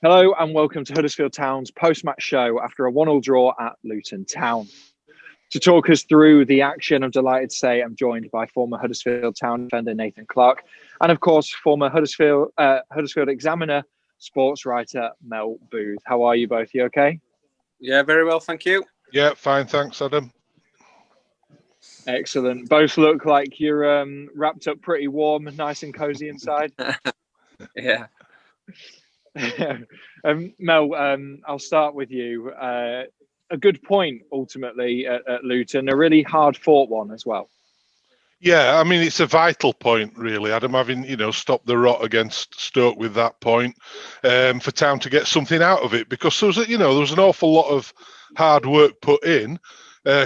Hello and welcome to Huddersfield Town's post-match show after a 1-1 draw at Luton Town. To talk us through the action, I'm delighted to say I'm joined by former Huddersfield Town defender Nathan Clarke and, of course, former Huddersfield Examiner sports writer Mel Booth. How are you both? You okay? Yeah, very well, thank you. Yeah, fine, thanks, Adam. Excellent. Both look like you're wrapped up pretty warm and nice and cosy inside. Yeah. Mel, I'll start with you. A good point, ultimately, at Luton. A really hard-fought one as well. Yeah, I mean, it's a vital point, really, Adam, having, stopped the rot against Stoke with that point, for Town to get something out of it, because there was an awful lot of hard work put in,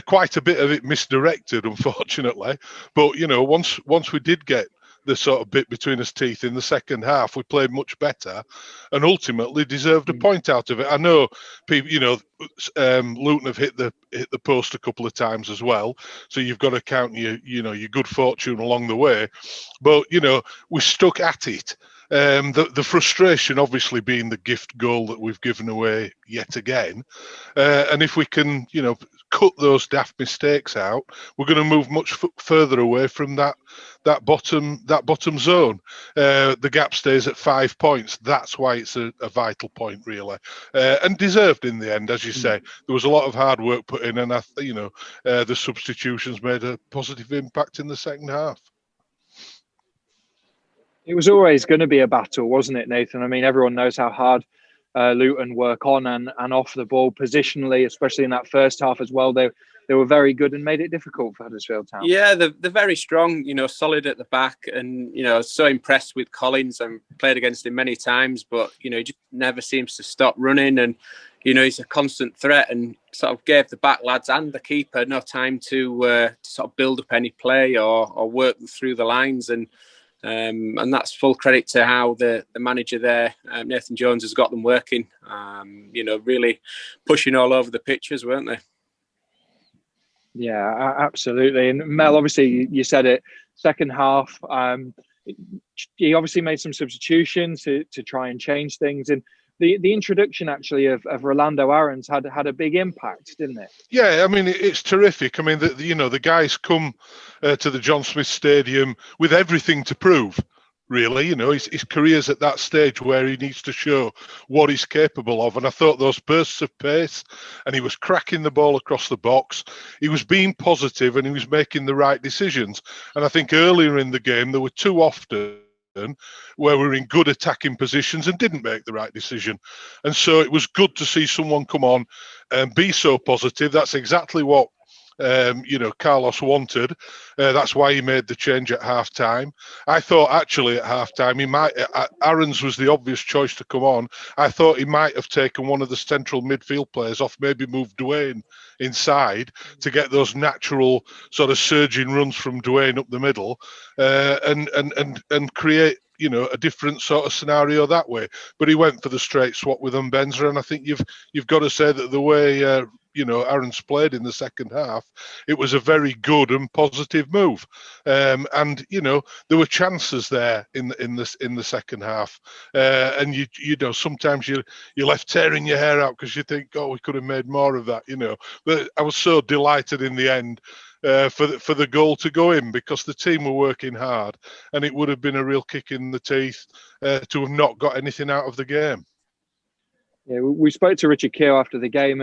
quite a bit of it misdirected, unfortunately. But, once we did get the sort of bit between his teeth in the second half, we played much better and ultimately deserved a point out of it. I know people, Luton have hit the post a couple of times as well, so you've got to count your good fortune along the way. But we stuck at it. The frustration obviously being the gift goal that we've given away yet again, and if we can cut those daft mistakes out, we're going to move much further away from that bottom zone. The gap stays at 5 points. That's why it's a vital point, really, and deserved in the end. As you say, there was a lot of hard work put in, and the substitutions made a positive impact in the second half. It was always going to be a battle, wasn't it, Nathan? I mean, everyone knows how hard Luton work on and off the ball positionally, especially in that first half as well. They were very good and made it difficult for Huddersfield Town. Yeah, they're very strong, solid at the back, and so impressed with Collins. I've played against him many times, but he just never seems to stop running, and he's a constant threat, and sort of gave the back lads and the keeper no time to sort of build up any play or work through the lines, and that's full credit to how the manager there, Nathan Jones, has got them working. Really pushing all over the pitches, weren't they? Yeah, absolutely. And Mel, obviously, you said it. Second half, he obviously made some substitutions to try and change things, and the introduction actually of Rolando Aarons had a big impact, didn't it? Yeah, I mean, it's terrific. I mean, the guys come to the John Smith Stadium with everything to prove. Really, his career's at that stage where he needs to show what he's capable of. And I thought those bursts of pace, and he was cracking the ball across the box. He was being positive and he was making the right decisions. And I think earlier in the game, there were too often where we were in good attacking positions and didn't make the right decision. And so it was good to see someone come on and be so positive. That's exactly what Carlos wanted. That's why he made the change at half time. I thought actually at half time Aarons was the obvious choice to come on. I thought he might have taken one of the central midfield players off, maybe moved Duane inside to get those natural sort of surging runs from Duane up the middle, and create a different sort of scenario that way. But he went for the straight swap with Mbenza, and I think you've got to say that the way Aarons played in the second half, it was a very good and positive move. And there were chances there in the second half, and sometimes you're left tearing your hair out because you think, oh, we could have made more of that, But I was so delighted in the end for the goal to go in, because the team were working hard, and it would have been a real kick in the teeth to have not got anything out of the game. Yeah, we spoke to Richard Keogh after the game,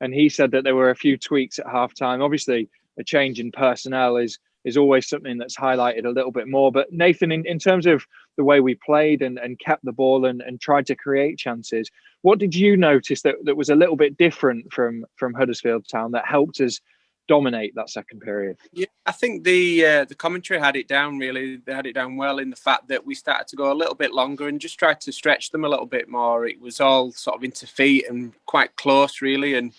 and he said that there were a few tweaks at halftime. Obviously, a change in personnel is always something that's highlighted a little bit more. But Nathan, in terms of the way we played and kept the ball and tried to create chances, what did you notice that was a little bit different from Huddersfield Town that helped us dominate that second period? Yeah, I think the commentary had it down, really. They had it down well in the fact that we started to go a little bit longer and just tried to stretch them a little bit more. It was all sort of into feet and quite close, really, and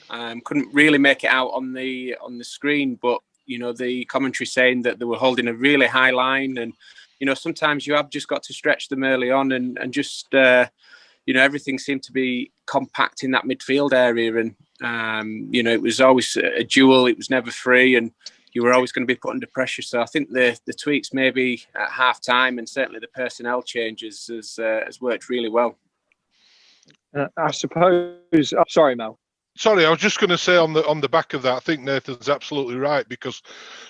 couldn't really make it out on the screen. But the commentary saying that they were holding a really high line, and sometimes you have just got to stretch them early on and just everything seemed to be compact in that midfield area, and it was always a duel. It was never free, and you were always going to be put under pressure. So I think the tweaks maybe at half time, and certainly the personnel changes has worked really well. I suppose. Oh, sorry, Mel. Sorry, I was just going to say on the back of that, I think Nathan's absolutely right, because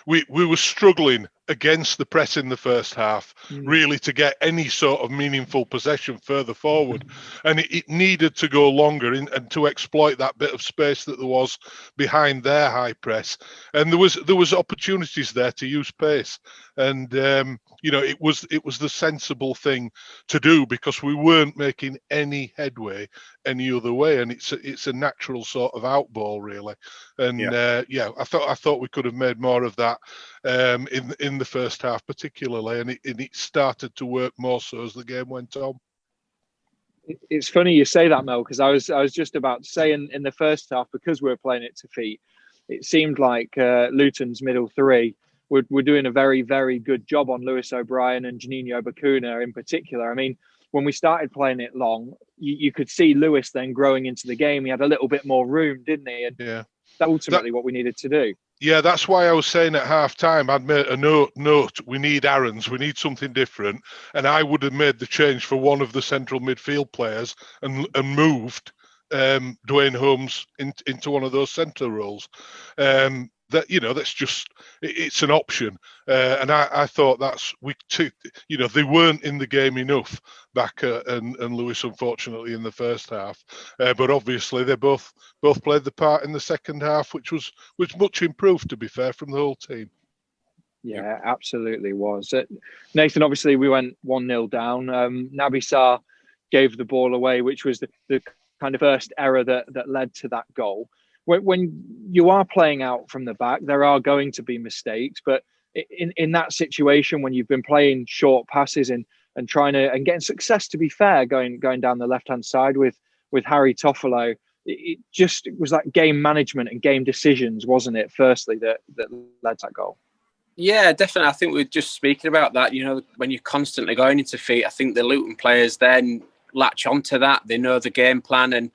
we were struggling against the press in the first half, really, to get any sort of meaningful possession further forward, and it needed to go longer and to exploit that bit of space that there was behind their high press, and there was opportunities there to use pace, and it was the sensible thing to do, because we weren't making any headway any other way, and it's a natural sort of outball, really. And I thought we could have made more of that in the first half, particularly, and it started to work more so as the game went on. It's funny you say that, Mel, because I was just about to say in the first half, because we were playing it to feet, it seemed like Luton's middle three were doing a very, very good job on Lewis O'Brien and Juninho Bacuna in particular. I mean, when we started playing it long, you could see Lewis then growing into the game. He had a little bit more room, didn't he? And that's ultimately what we needed to do. Yeah, that's why I was saying at half time, I'd made a note, we need Aarons, we need something different. And I would have made the change for one of the central midfield players and moved Duane Holmes into one of those centre roles. That's just, it's an option. And I thought they weren't in the game enough, Bakker and Lewis, unfortunately, in the first half. But obviously they both played the part in the second half, which was much improved, to be fair, from the whole team. Yeah, absolutely was. Nathan, obviously we went 1-0 down. Naby Sarr gave the ball away, which was the kind of first error that led to that goal. When you are playing out from the back, there are going to be mistakes, but in that situation, when you've been playing short passes and trying to and getting success, to be fair, going down the left hand side with Harry Toffolo, it was like game management and game decisions, wasn't it? Firstly, that led to that goal. Yeah, definitely. I think we're just speaking about that. When you're constantly going into feet, I think the Luton players then latch onto that. They know the game plan, and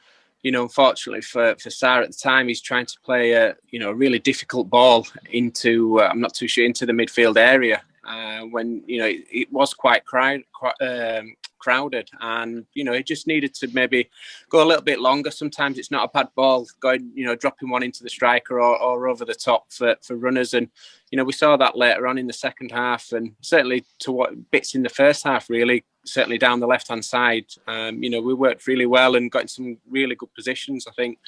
unfortunately for Sarr at the time, he's trying to play a really difficult ball into I'm not too sure, into the midfield area when it was quite crowded, and it just needed to maybe go a little bit longer. Sometimes it's not a bad ball going, dropping one into the striker or over the top for runners, and we saw that later on in the second half, and certainly to what bits in the first half, really. Certainly down the left-hand side, we worked really well and got in some really good positions. I think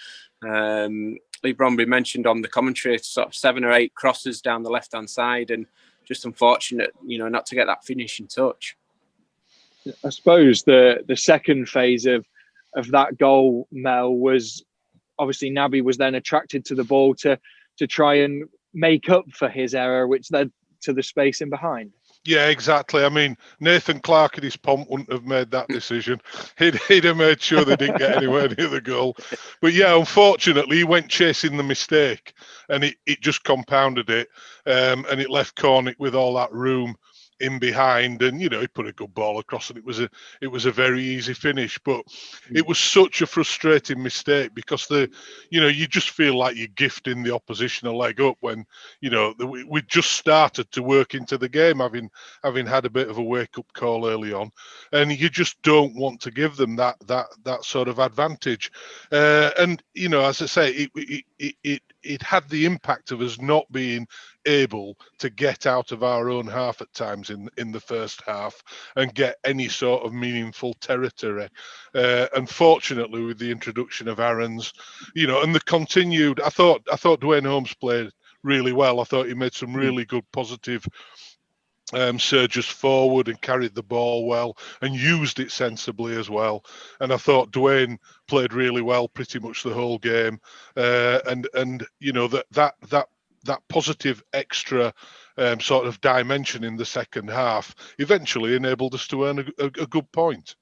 Lee Bromby mentioned on the commentary sort of 7 or 8 crosses down the left-hand side, and just unfortunate, not to get that finishing touch. I suppose the second phase of that goal, Mel, was obviously Naby was then attracted to the ball to try and make up for his error, which led to the space in behind. Yeah, exactly. I mean, Nathan Clarke at his pomp wouldn't have made that decision. He'd have made sure they didn't get anywhere near the goal. But yeah, unfortunately, he went chasing the mistake, and it just compounded it, and it left Cornick with all that room in behind, and he put a good ball across, and it was a very easy finish. But it was such a frustrating mistake, because you just feel like you're gifting the opposition a leg up when we just started to work into the game, having had a bit of a wake up call early on, and you just don't want to give them that sort of advantage. And as I say, it had the impact of us not being able to get out of our own half at times in the first half and get any sort of meaningful territory. Unfortunately, with the introduction of Aarons, and the continued, I thought Duane Holmes played really well. I thought he made some really good positive surges forward and carried the ball well and used it sensibly as well. And I thought Duane played really well pretty much the whole game. And that positive extra sort of dimension in the second half eventually enabled us to earn a good point.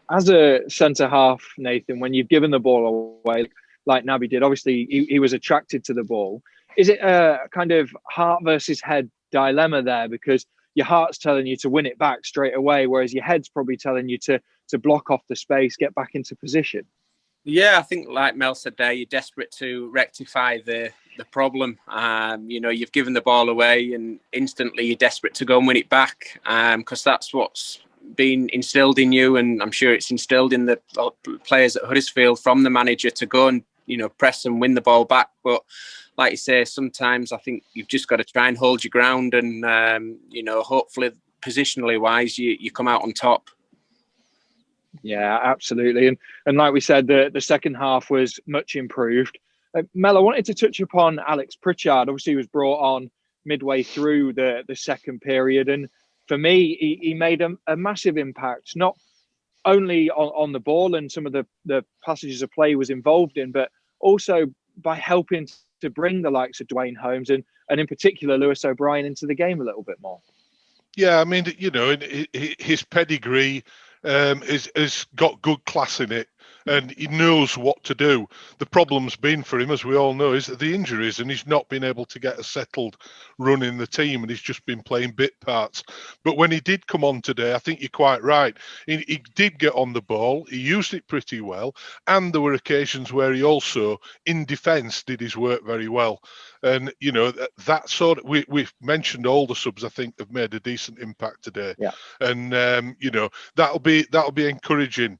As a centre half, Nathan, when you've given the ball away, like Naby did, obviously he was attracted to the ball. Is it a kind of heart versus head dilemma there? Because your heart's telling you to win it back straight away, whereas your head's probably telling you to block off the space, get back into position. Yeah, I think like Mel said there, you're desperate to rectify the problem. You've given the ball away and instantly you're desperate to go and win it back, because that's what's been instilled in you, and I'm sure it's instilled in the players at Huddersfield from the manager to go and, you know, press and win the ball back. But like you say, sometimes I think you've just got to try and hold your ground, and you know, hopefully positionally wise, you come out on top. Yeah, absolutely. And like we said, the second half was much improved. Mel, I wanted to touch upon Alex Pritchard. Obviously, he was brought on midway through the second period, and for me, he made a massive impact, not only on the ball and some of the passages of play he was involved in, but also by helping to bring the likes of Duane Holmes and in particular Lewis O'Brien into the game a little bit more. Yeah, I mean, you know, his pedigree has got good class in it, and he knows what to do. The problem's been for him, as we all know, is the injuries, and he's not been able to get a settled run in the team, and he's just been playing bit parts. But when he did come on today, I think you're quite right. He did get on the ball, he used it pretty well, and there were occasions where he also, in defence, did his work very well. And, you know, that sort of, we've mentioned all the subs, I think, have made a decent impact today. Yeah. And, you know, that'll be encouraging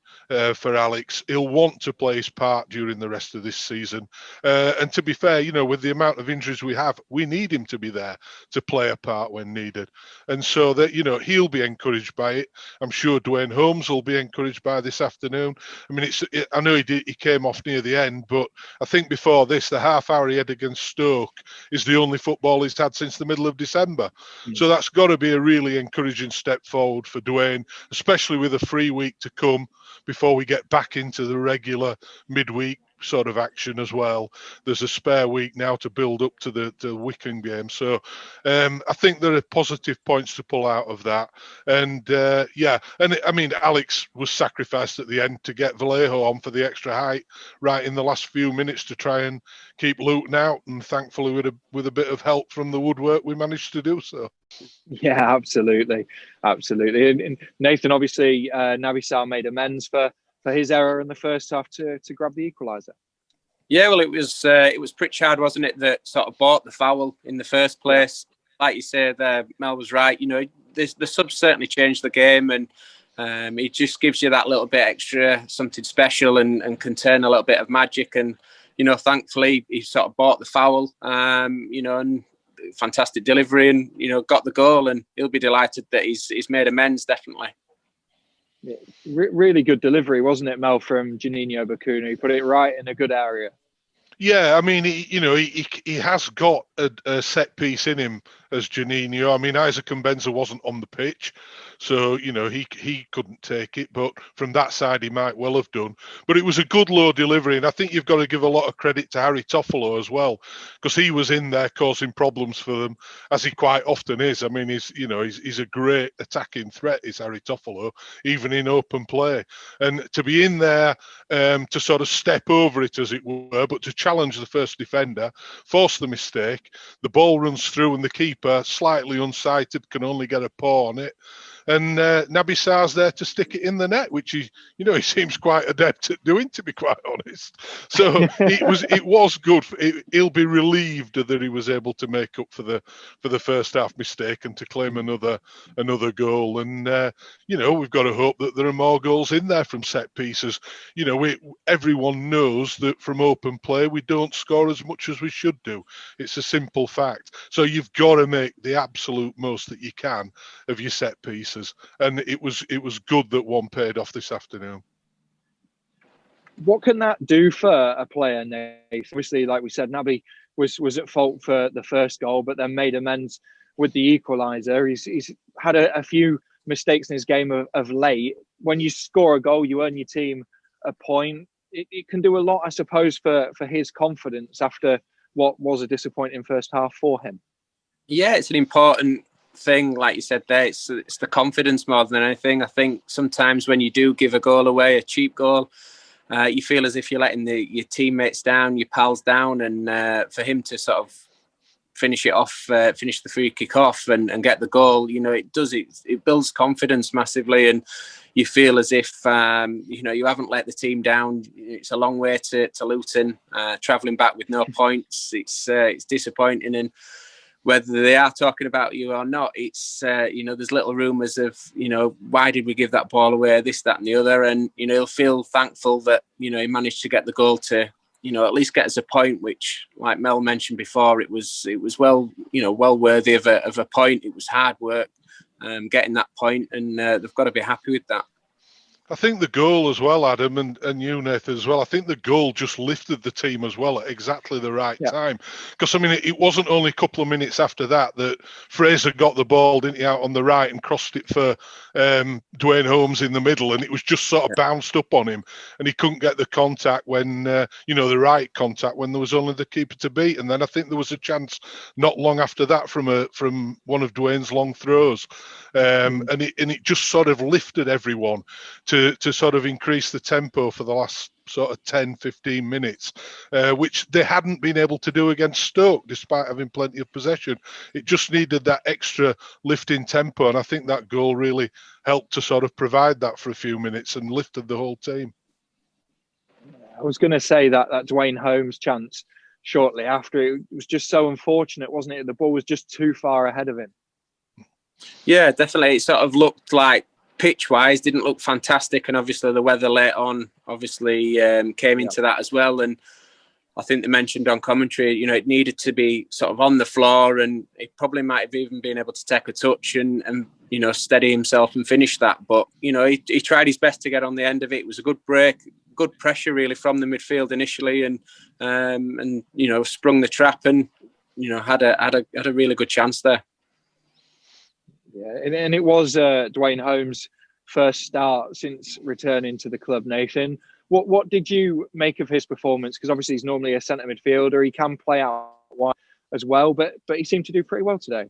for Alex. He'll want to play his part during the rest of this season. And to be fair, you know, with the amount of injuries we have, we need him to be there to play a part when needed. And so that, you know, he'll be encouraged by it. I'm sure Duane Holmes will be encouraged by this afternoon. I mean, I know he came off near the end, but I think before this, the half hour he had against Stoke is the only football he's had since the middle of December. So that's got to be a really encouraging step forward for Duane, especially with a free week to come before we get back into the regular midweek sort of action as well. There's a spare week now to build up to the Wycombe game. So I think there are positive points to pull out of that. And yeah, and I mean, Alex was sacrificed at the end to get Vallejo on for the extra height right in the last few minutes to try and keep Luton out. And thankfully, with a bit of help from the woodwork, we managed to do so. Yeah, absolutely. And Nathan, obviously, Naby Sarr made amends for his error in the first half to grab the equaliser. Yeah, well, it was Pritchard, wasn't it, that sort of bought the foul in the first place. Yeah. Like you say there, Mel was right. You know, the subs certainly changed the game, and it just gives you that little bit extra, something special, and can turn a little bit of magic. And, you know, thankfully, he sort of bought the foul, you know, and fantastic delivery, and, you know, got the goal, and he'll be delighted that he's made amends, definitely. Yeah, really good delivery, wasn't it, Mel, from Juninho Bakuna? He put it right in a good area. Yeah, I mean, he has got a set piece in him as Juninho. I mean, Isaac Mbenza wasn't on the pitch, so, you know, he couldn't take it. But from that side, he might well have done. But it was a good low delivery, and I think you've got to give a lot of credit to Harry Toffolo as well, because he was in there causing problems for them, as he quite often is. I mean, he's a great attacking threat, is Harry Toffolo, even in open play. And to be in there to sort of step over it, as it were, but to challenge the first defender, force the mistake, the ball runs through, and the keeper, slightly unsighted, can only get a paw on it. And Naby Sarr's there to stick it in the net, which he seems quite adept at doing, to be quite honest. So it was good. He'll be relieved that he was able to make up for the first half mistake and to claim another goal. And you know, we've got to hope that there are more goals in there from set pieces. You know, everyone knows that from open play we don't score as much as we should do. It's a simple fact. So you've got to make the absolute most that you can of your set pieces. And it was good that one paid off this afternoon. What can that do for a player, Nathan? Obviously, like we said, Naby was at fault for the first goal, but then made amends with the equaliser. He's had a few mistakes in his game of late. When you score a goal, you earn your team a point. It can do a lot, I suppose, for his confidence after what was a disappointing first half for him. Yeah, it's an important thing, like you said there. It's the confidence more than anything. I think sometimes when you do give a goal away, a cheap goal, you feel as if you're letting your teammates down, your pals down, and for him to sort of finish it off, finish the free kick off and get the goal, you know, it builds confidence massively, and you feel as if you know, you haven't let the team down. It's a long way to Luton, travelling back with no points. It's disappointing, and whether they are talking about you or not, it's, you know, there's little rumours of, you know, why did we give that ball away, this, that and the other. And, you know, he'll feel thankful that, you know, he managed to get the goal to, you know, at least get us a point, which, like Mel mentioned before, it was well, you know, well worthy of a point. It was hard work getting that point, and they've got to be happy with that. I think the goal as well, Adam, and you, Nathan, as well, I think the goal just lifted the team as well at exactly the right time. Because, I mean, it wasn't only a couple of minutes after that Fraser got the ball, didn't he, out on the right and crossed it for Duane Holmes in the middle, and it was just sort of bounced up on him, and he couldn't get the contact when, you know, the right contact when there was only the keeper to beat. And then I think there was a chance not long after that from one of Duane's long throws. And it just sort of lifted everyone to sort of increase the tempo for the last sort of 10, 15 minutes, which they hadn't been able to do against Stoke, despite having plenty of possession. It just needed that extra lift in tempo, and I think that goal really helped to sort of provide that for a few minutes and lifted the whole team. I was going to say that Duane Holmes chance shortly after, it was just so unfortunate, wasn't it? The ball was just too far ahead of him. Yeah, definitely. It sort of looked like, pitch-wise, didn't look fantastic, and obviously the weather late on obviously came into that as well. And I think they mentioned on commentary, you know, it needed to be sort of on the floor, and it probably might have even been able to take a touch and you know, steady himself and finish that. But, you know, he tried his best to get on the end of it. It was a good break, good pressure really from the midfield initially, and you know, sprung the trap and, you know, had a really good chance there. Yeah, and it was Duane Holmes' first start since returning to the club, Nathan. What did you make of his performance? Because obviously he's normally a centre midfielder. He can play out wide as well, but he seemed to do pretty well today.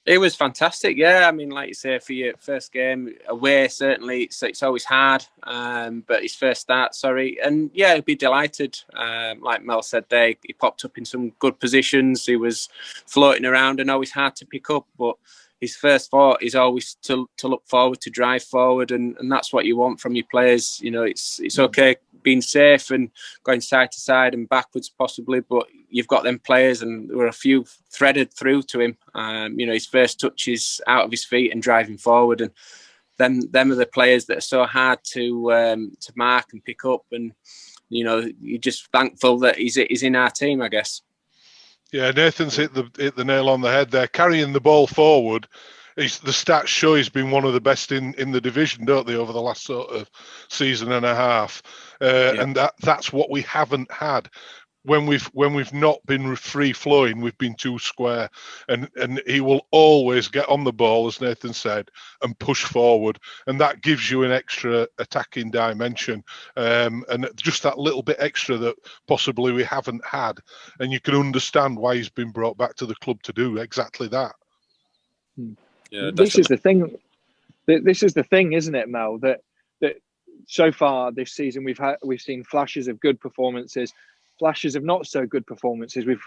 It was fantastic, yeah. I mean, like you say, for your first game away, certainly it's always hard, but his first start, and yeah, he'd be delighted. Like Mel said there, he popped up in some good positions. He was floating around and always hard to pick up, but his first thought is always to look forward, to drive forward, and that's what you want from your players. You know, it's okay being safe and going side to side and backwards possibly, but you've got them players, and there were a few threaded through to him. You know, his first touch is out of his feet and driving forward, and them are the players that are so hard to mark and pick up. And you know, you're just thankful that he's in our team, I guess. Yeah, Nathan's hit the nail on the head there. Carrying the ball forward, the stats show he's been one of the best in the division, don't they, over the last sort of season and a half. And that's what we haven't had. When we've not been free flowing, we've been too square, and he will always get on the ball, as Nathan said, and push forward, and that gives you an extra attacking dimension, and just that little bit extra that possibly we haven't had, and you can understand why he's been brought back to the club to do exactly that. Yeah, this is the thing. This is the thing, isn't it, Mel? That so far this season we've seen flashes of good performances, flashes of not so good performances. We've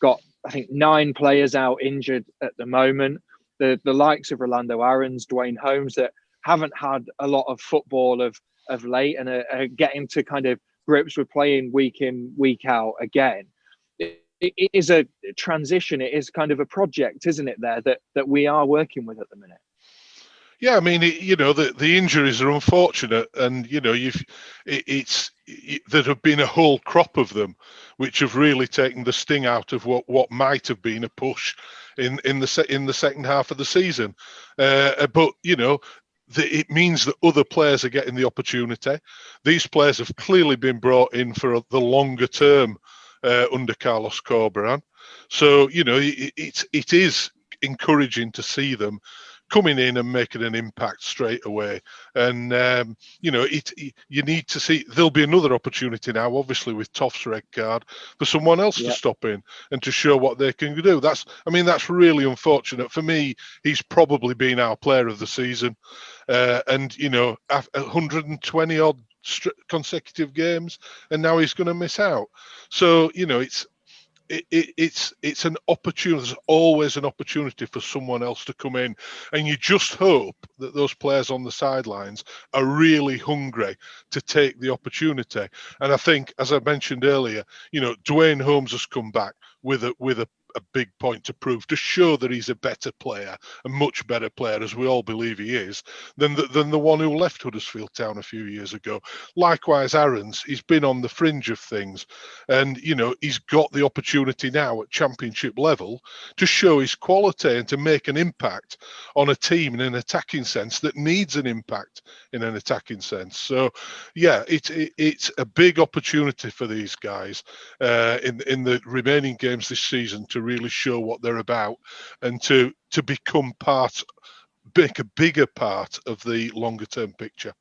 got, I think, 9 players out injured at the moment. The likes of Rolando Aarons, Duane Holmes, that haven't had a lot of football of late and are getting to kind of grips with playing week in, week out again. It is a transition. It is kind of a project, isn't it, there that we are working with at the minute? Yeah, I mean, you know, the injuries are unfortunate, and you know, there have been a whole crop of them, which have really taken the sting out of what might have been a push in the second half of the season. But you know, it means that other players are getting the opportunity. These players have clearly been brought in for the longer term under Carlos Corberán. So you know, it is encouraging to see them coming in and making an impact straight away. And you know, you need to see, there'll be another opportunity now, obviously with Toff's red card, for someone else to stop in and to show what they can do. That's really unfortunate. For me, he's probably been our player of the season, and you know, 120 odd consecutive games, and now he's going to miss out. So you know, it's an opportunity. There's always an opportunity for someone else to come in, and you just hope that those players on the sidelines are really hungry to take the opportunity. And I think, as I mentioned earlier, you know, Duane Holmes has come back with a a big point to prove, to show that he's a better player, a much better player, as we all believe he is, than the one who left Huddersfield Town a few years ago. Likewise, Aaron's, he's been on the fringe of things, and he's got the opportunity now at Championship level to show his quality and to make an impact on a team in an attacking sense that needs an impact in an attacking sense. So, yeah, it's a big opportunity for these guys in the remaining games this season to really show what they're about and to become make a bigger part of the longer term picture.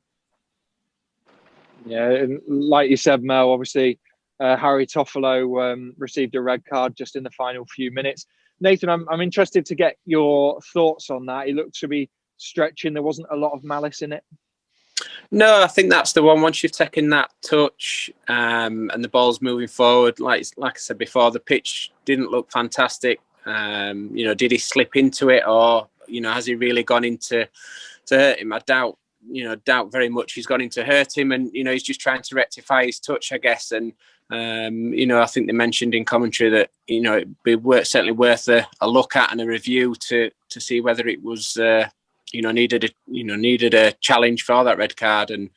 Yeah, and like you said, Mel, obviously Harry Toffolo received a red card just in the final few minutes. Nathan, I'm interested to get your thoughts on that. He looked to be stretching. There wasn't a lot of malice in it. No, I think that's the one. Once you've taken that touch and the ball's moving forward, like I said before, the pitch didn't look fantastic. Did he slip into it, or has he really gone into to hurt him? I doubt very much he's gone in to hurt him, and he's just trying to rectify his touch, I guess. And I think they mentioned in commentary that it'd be certainly worth a look at and a review to see whether it was needed a challenge for that red card, and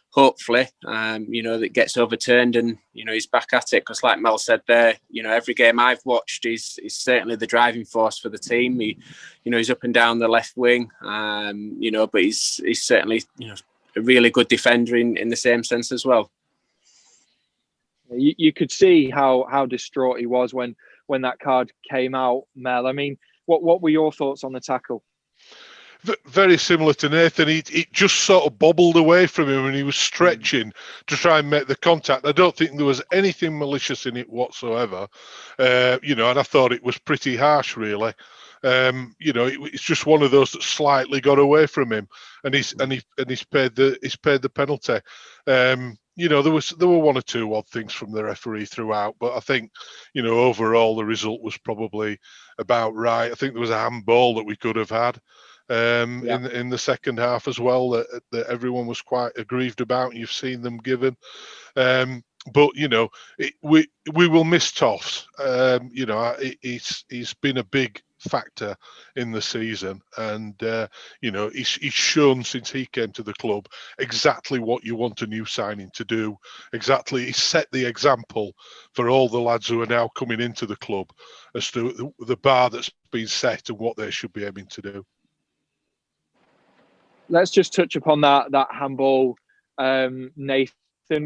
hopefully that gets overturned and he's back at it, because like Mel said there, every game I've watched is certainly the driving force for the team. He's up and down the left wing, but he's certainly a really good defender in the same sense as well. You could see how distraught he was when that card came out, Mel. I mean, what were your thoughts on the tackle? Very similar to Nathan. It just sort of bobbled away from him and he was stretching to try and make the contact. I don't think there was anything malicious in it whatsoever. And I thought it was pretty harsh, really. It's just one of those that slightly got away from him, and he's paid the penalty. There were one or two odd things from the referee throughout, but I think overall the result was probably about right. I think there was a handball that we could have had in the second half as well that everyone was quite aggrieved about, and you've seen them given. But we will miss Toffs. He's been a big factor in the season, and he's shown since he came to the club exactly what you want a new signing to do. Exactly, he set the example for all the lads who are now coming into the club as to the bar that's been set and what they should be aiming to do. Let's just touch upon that handball, Nathan.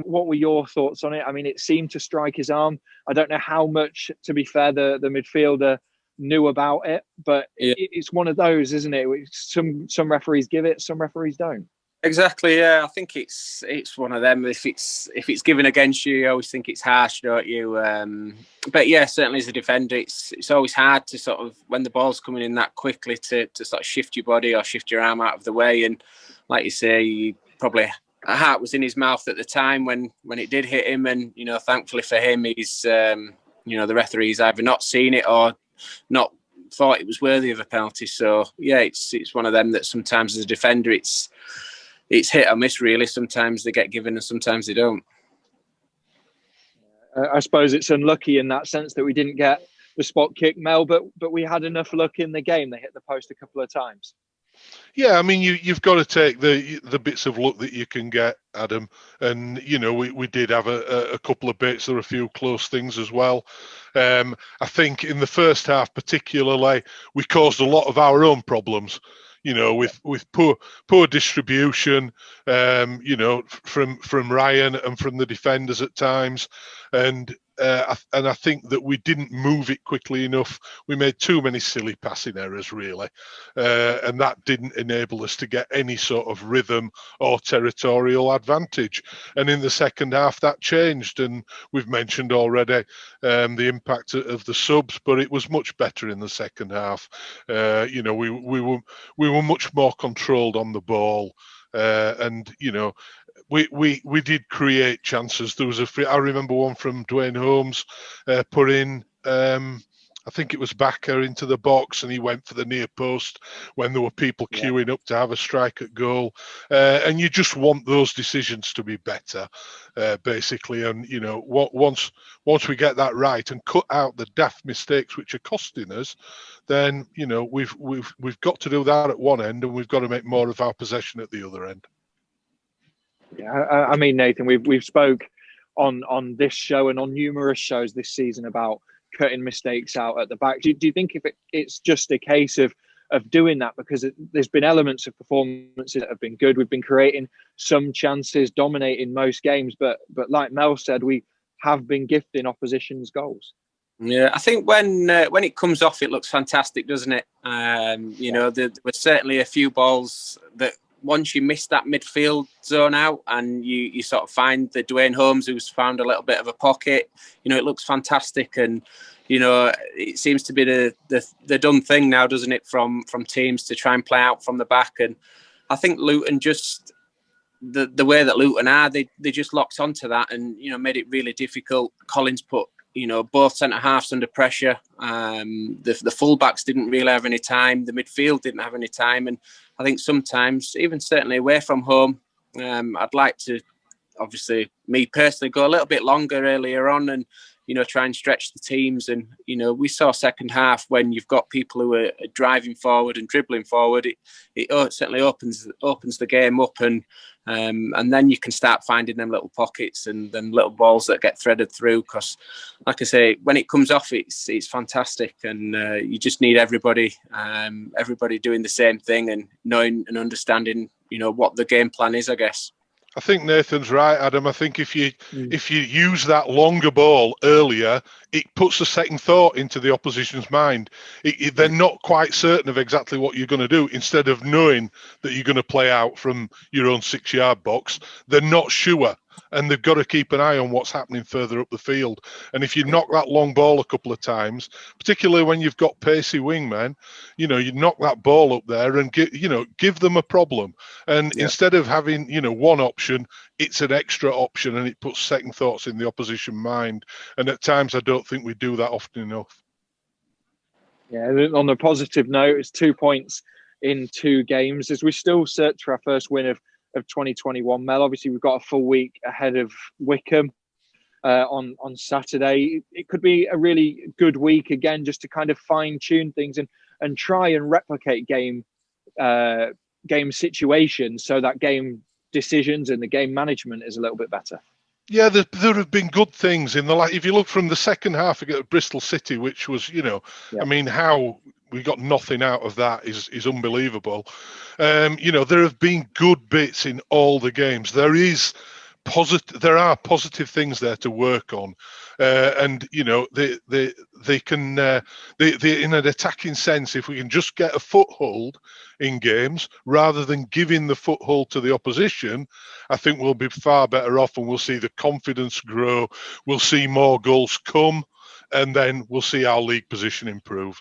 What were your thoughts on it? I mean, it seemed to strike his arm. I don't know how much, to be fair, the midfielder knew about it, but it's one of those, isn't it? Some referees give it, some referees don't. Exactly. Yeah, I think it's one of them. If it's given against you, you always think it's harsh, don't you? But yeah, certainly as a defender, it's always hard to sort of, when the ball's coming in that quickly, to sort of shift your body or shift your arm out of the way. And like you say, probably a heart was in his mouth at the time when it did hit him. And thankfully for him, he's the referee's either not seen it or not thought it was worthy of a penalty. So yeah, it's one of them that sometimes as a defender, it's hit or miss, really. Sometimes they get given and sometimes they don't. I suppose it's unlucky in that sense that we didn't get the spot kick, Mel, but we had enough luck in the game. They hit the post a couple of times. Yeah, I mean, you've got to take the bits of luck that you can get, Adam. And, we did have a couple of bits. There were a few close things as well. I think in the first half particularly, we caused a lot of our own problems. With poor distribution, from Ryan and from the defenders at times, and I think that we didn't move it quickly enough. We made too many silly passing errors, really, and that didn't enable us to get any sort of rhythm or territorial advantage. And in the second half, that changed, and we've mentioned already the impact of the subs, but it was much better in the second half. We were much more controlled on the ball, and we did create chances. There was I remember one from Duane Holmes put in. I think it was Bakker into the box, and he went for the near post when there were people queuing up to have a strike at goal. And you just want those decisions to be better, basically. And once we get that right and cut out the daft mistakes which are costing us, then we've got to do that at one end, and we've got to make more of our possession at the other end. Yeah, I mean, Nathan, we've spoke on this show and on numerous shows this season about cutting mistakes out at the back. Do you think if it's just a case of doing that, because there's been elements of performances that have been good. We've been creating some chances, dominating most games, but like Mel said, we have been gifting opposition's goals. Yeah, I think when it comes off, it looks fantastic, doesn't it? There were certainly a few balls that once you miss that midfield zone out and you sort of find the Duane Holmes who's found a little bit of a pocket, it looks fantastic. And, it seems to be the done thing now, doesn't it, from teams to try and play out from the back. And I think Luton just, the way that Luton are, they just locked onto that and, made it really difficult. Collins put, both centre-halves under pressure. The full-backs didn't really have any time. The midfield didn't have any time. And I think sometimes, even certainly away from home, I'd like to, obviously, me personally, go a little bit longer earlier on and, try and stretch the teams. And, we saw second half when you've got people who are driving forward and dribbling forward, it certainly opens the game up. And then you can start finding them little pockets and then little balls that get threaded through. Because, like I say, when it comes off, it's fantastic, and you just need everybody doing the same thing and knowing and understanding, what the game plan is, I guess. I think Nathan's right, Adam. I think if you use that longer ball earlier, it puts a second thought into the opposition's mind. They're not quite certain of exactly what you're going to do. Instead of knowing that you're going to play out from your own 6-yard box, they're not sure. And they've got to keep an eye on what's happening further up the field. And if you knock that long ball a couple of times, particularly when you've got pacey wingmen, you knock that ball up there and give them a problem. And instead of having, one option, it's an extra option, and it puts second thoughts in the opposition mind. And at times, I don't think we do that often enough. Yeah, on a positive note, it's 2 points in 2 games as we still search for our first win of 2021. Mel, obviously we've got a full week ahead of Wycombe on Saturday. It could be a really good week again, just to kind of fine tune things and try and replicate game situations, so that game decisions and the game management is a little bit better. Yeah, there have been good things in the if you look from the second half against Bristol City, which was, I mean, how we got nothing out of that is unbelievable. There have been good bits in all the games. There are positive things there to work on, and they can in an attacking sense, if we can just get a foothold in games rather than giving the foothold to the opposition, I think we'll be far better off, and we'll see the confidence grow. We'll see more goals come, and then we'll see our league position improve.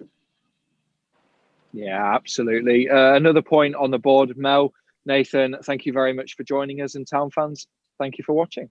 Yeah, absolutely. Another point on the board, Mel, Nathan, thank you very much for joining us, and Town fans, thank you for watching.